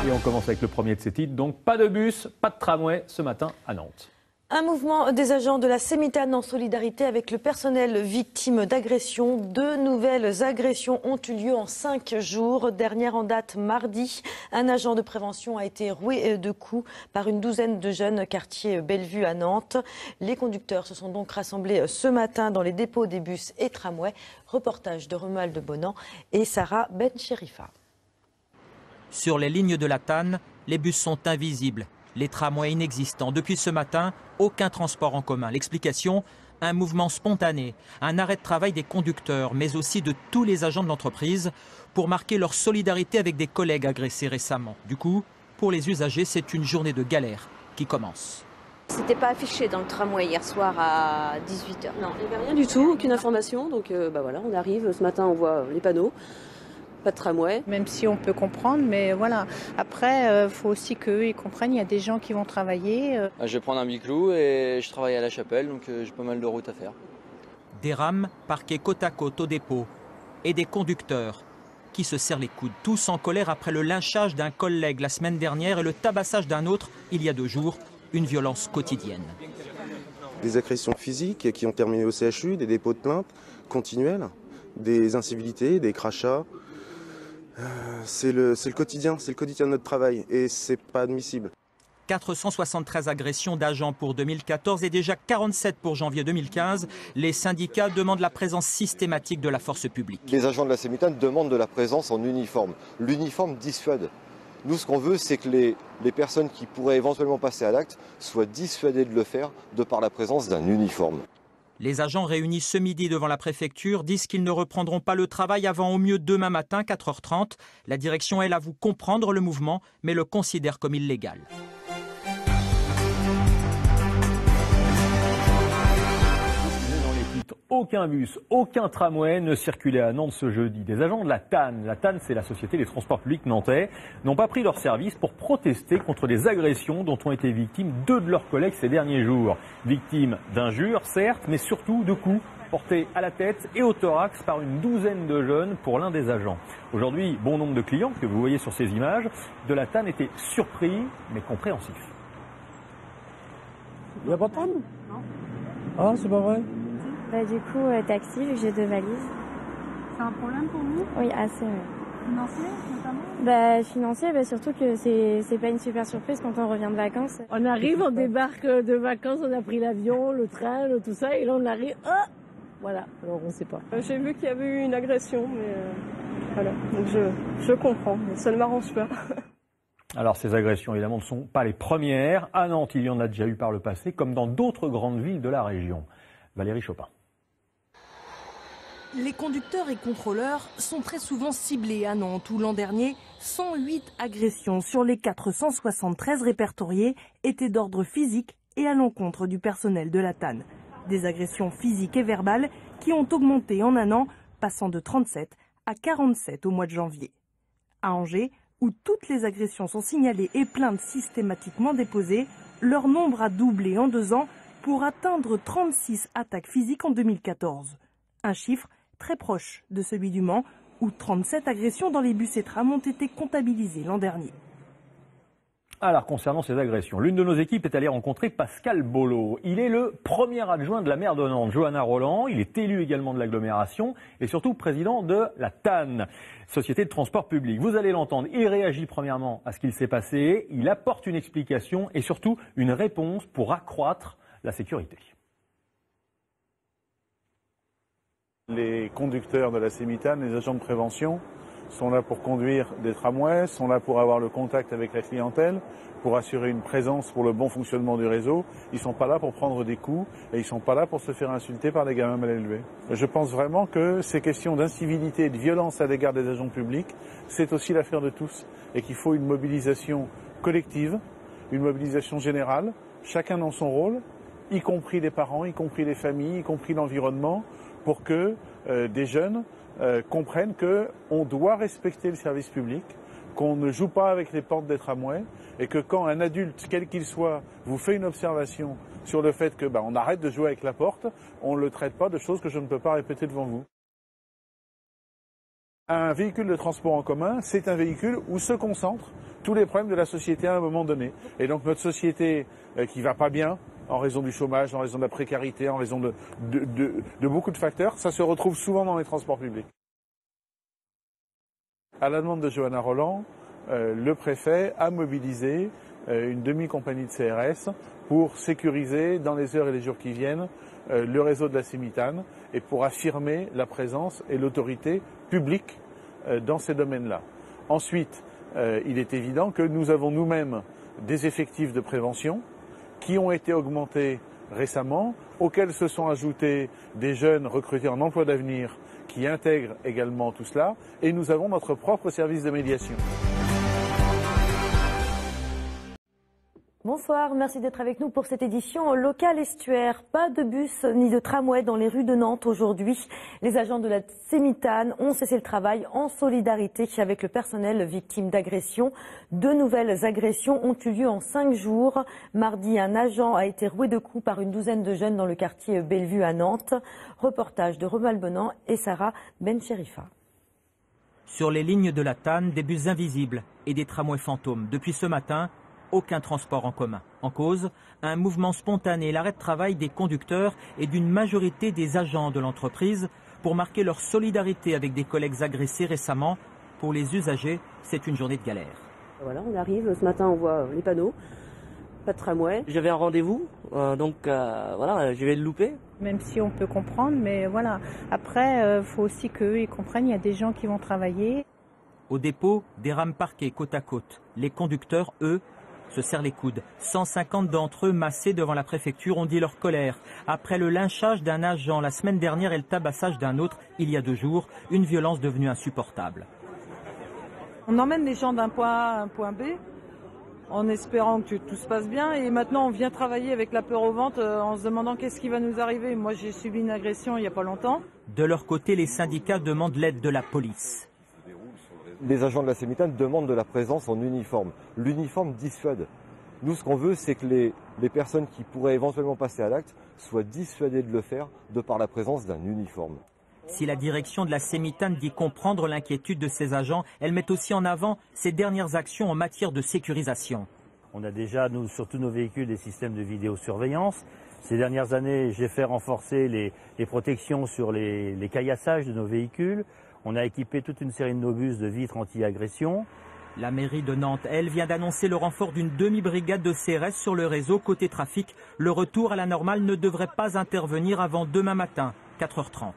Et on commence avec le premier de ces titres. Donc pas de bus, pas de tramway ce matin à Nantes. Un mouvement des agents de la Sémitane en solidarité avec le personnel victime d'agressions. 2 nouvelles agressions ont eu lieu en 5 jours. Dernière en date mardi, un agent de prévention a été roué de coups par une douzaine de jeunes quartier Bellevue à Nantes. Les conducteurs se sont donc rassemblés ce matin dans les dépôts des bus et tramways. Reportage de Romuald Bonan et Sarah Ben-Chérifa. Sur les lignes de la TAN, les bus sont invisibles. Les tramways inexistants. Depuis ce matin, aucun transport en commun. L'explication, un mouvement spontané, un arrêt de travail des conducteurs, mais aussi de tous les agents de l'entreprise pour marquer leur solidarité avec des collègues agressés récemment. Du coup, pour les usagers, c'est une journée de galère qui commence. C'était pas affiché dans le tramway hier soir à 18h. Non, il n'y avait rien du tout, aucune information. Donc voilà, on arrive, ce matin on voit les panneaux. Pas de tramway. Même si on peut comprendre, mais voilà. Après, il faut aussi qu'eux ils comprennent, il y a des gens qui vont travailler. Je vais prendre un biclou et je travaille à la Chapelle, donc j'ai pas mal de route à faire. Des rames parquées côte à côte au dépôt et des conducteurs qui se serrent les coudes, tous en colère après le lynchage d'un collègue la semaine dernière et le tabassage d'un autre il y a 2 jours, une violence quotidienne. Des agressions physiques qui ont terminé au CHU, des dépôts de plaintes continuels, des incivilités, des crachats. C'est le quotidien de notre travail et c'est pas admissible. 473 agressions d'agents pour 2014 et déjà 47 pour janvier 2015. Les syndicats demandent la présence systématique de la force publique. Les agents de la Sémitane demandent de la présence en uniforme. L'uniforme dissuade. Nous, ce qu'on veut, c'est que les personnes qui pourraient éventuellement passer à l'acte soient dissuadées de le faire de par la présence d'un uniforme. Les agents réunis ce midi devant la préfecture disent qu'ils ne reprendront pas le travail avant au mieux demain matin, 4h30. La direction, elle, avoue comprendre le mouvement, mais le considère comme illégal. Aucun bus, aucun tramway ne circulait à Nantes ce jeudi. Des agents de la TAN, c'est la Société des transports publics nantais, n'ont pas pris leur service pour protester contre des agressions dont ont été victimes 2 de leurs collègues ces derniers jours. Victimes d'injures, certes, mais surtout de coups portés à la tête et au thorax par une douzaine de jeunes pour l'un des agents. Aujourd'hui, bon nombre de clients, que vous voyez sur ces images, de la TAN étaient surpris mais compréhensifs. Il n'y a pas de tram? Non. Ah, c'est pas vrai? Du coup, taxi, vu que j'ai 2 valises. C'est un problème pour vous? Oui, assez, oui. Financier, notamment? Financier, surtout que c'est pas une super surprise quand on revient de vacances. On arrive, on débarque de vacances, on a pris l'avion, le train, tout ça, et là on arrive, voilà, alors on sait pas. J'ai vu qu'il y avait eu une agression, mais voilà, donc je comprends, mais ça ne m'arrange pas. Alors ces agressions évidemment ne sont pas les premières. À Nantes, il y en a déjà eu par le passé, comme dans d'autres grandes villes de la région. Valérie Chopin. Les conducteurs et contrôleurs sont très souvent ciblés à Nantes où l'an dernier, 108 agressions sur les 473 répertoriées étaient d'ordre physique et à l'encontre du personnel de la TAN. Des agressions physiques et verbales qui ont augmenté en un an, passant de 37 à 47 au mois de janvier. À Angers, où toutes les agressions sont signalées et plaintes systématiquement déposées, leur nombre a doublé en 2 ans pour atteindre 36 attaques physiques en 2014. Un chiffre très proche de celui du Mans, où 37 agressions dans les bus et trams ont été comptabilisées l'an dernier. Alors, concernant ces agressions, l'une de nos équipes est allée rencontrer Pascal Bolo. Il est le premier adjoint de la maire de Nantes, Johanna Roland. Il est élu également de l'agglomération et surtout président de la TAN, Société de transport public. Vous allez l'entendre, il réagit premièrement à ce qu'il s'est passé, il apporte une explication et surtout une réponse pour accroître la sécurité. Les conducteurs de la Sémitane, les agents de prévention, sont là pour conduire des tramways, sont là pour avoir le contact avec la clientèle, pour assurer une présence pour le bon fonctionnement du réseau. Ils ne sont pas là pour prendre des coups et ils ne sont pas là pour se faire insulter par des gamins mal élevés. Je pense vraiment que ces questions d'incivilité et de violence à l'égard des agents publics, c'est aussi l'affaire de tous et qu'il faut une mobilisation collective, une mobilisation générale, chacun dans son rôle, y compris les parents, y compris les familles, y compris l'environnement, pour que des jeunes comprennent qu'on doit respecter le service public, qu'on ne joue pas avec les portes des tramways et que quand un adulte, quel qu'il soit, vous fait une observation sur le fait que on arrête de jouer avec la porte, on ne le traite pas de choses que je ne peux pas répéter devant vous. Un véhicule de transport en commun, c'est un véhicule où se concentrent tous les problèmes de la société à un moment donné. Et donc notre société qui va pas bien, en raison du chômage, en raison de la précarité, en raison de beaucoup de facteurs, ça se retrouve souvent dans les transports publics. À la demande de Johanna Roland, le préfet a mobilisé une demi-compagnie de CRS pour sécuriser dans les heures et les jours qui viennent le réseau de la Sémitane et pour affirmer la présence et l'autorité publique dans ces domaines-là. Ensuite, il est évident que nous avons nous-mêmes des effectifs de prévention qui ont été augmentés récemment, auxquels se sont ajoutés des jeunes recrutés en emploi d'avenir qui intègrent également tout cela, et nous avons notre propre service de médiation. Bonsoir, merci d'être avec nous pour cette édition locale estuaire. Pas de bus ni de tramway dans les rues de Nantes aujourd'hui. Les agents de la Sémitane ont cessé le travail en solidarité avec le personnel victime d'agressions. 2 nouvelles agressions ont eu lieu en 5 jours. Mardi, un agent a été roué de coups par une douzaine de jeunes dans le quartier Bellevue à Nantes. Reportage de Romuald Bonan et Sarah Bencherifa. Sur les lignes de la TAN, des bus invisibles et des tramways fantômes. Depuis ce matin, aucun transport en commun. En cause, un mouvement spontané, l'arrêt de travail des conducteurs et d'une majorité des agents de l'entreprise pour marquer leur solidarité avec des collègues agressés récemment. Pour les usagers, c'est une journée de galère. Voilà, on arrive, ce matin on voit les panneaux, pas de tramway. J'avais un rendez-vous, donc voilà, je vais le louper. Même si on peut comprendre, mais voilà. Après, faut aussi qu'eux ils comprennent, il y a des gens qui vont travailler. Au dépôt, des rames parquées côte à côte. Les conducteurs, eux, se serrent les coudes. 150 d'entre eux, massés devant la préfecture, ont dit leur colère. Après le lynchage d'un agent la semaine dernière et le tabassage d'un autre il y a 2 jours, une violence devenue insupportable. On emmène les gens d'un point A à un point B en espérant que tout se passe bien. Et maintenant, on vient travailler avec la peur au ventre en se demandant qu'est-ce qui va nous arriver. Moi, j'ai subi une agression il n'y a pas longtemps. De leur côté, les syndicats demandent l'aide de la police. Les agents de la Sémitane demandent de la présence en uniforme. L'uniforme dissuade. Nous, ce qu'on veut, c'est que les personnes qui pourraient éventuellement passer à l'acte soient dissuadées de le faire de par la présence d'un uniforme. Si la direction de la Sémitane dit comprendre l'inquiétude de ses agents, elle met aussi en avant ses dernières actions en matière de sécurisation. On a déjà, nous, sur tous nos véhicules, des systèmes de vidéosurveillance. Ces dernières années, j'ai fait renforcer les protections sur les caillassages de nos véhicules. On a équipé toute une série de nos bus de vitres anti-agression. La mairie de Nantes, elle, vient d'annoncer le renfort d'une demi-brigade de CRS sur le réseau côté trafic. Le retour à la normale ne devrait pas intervenir avant demain matin, 4h30.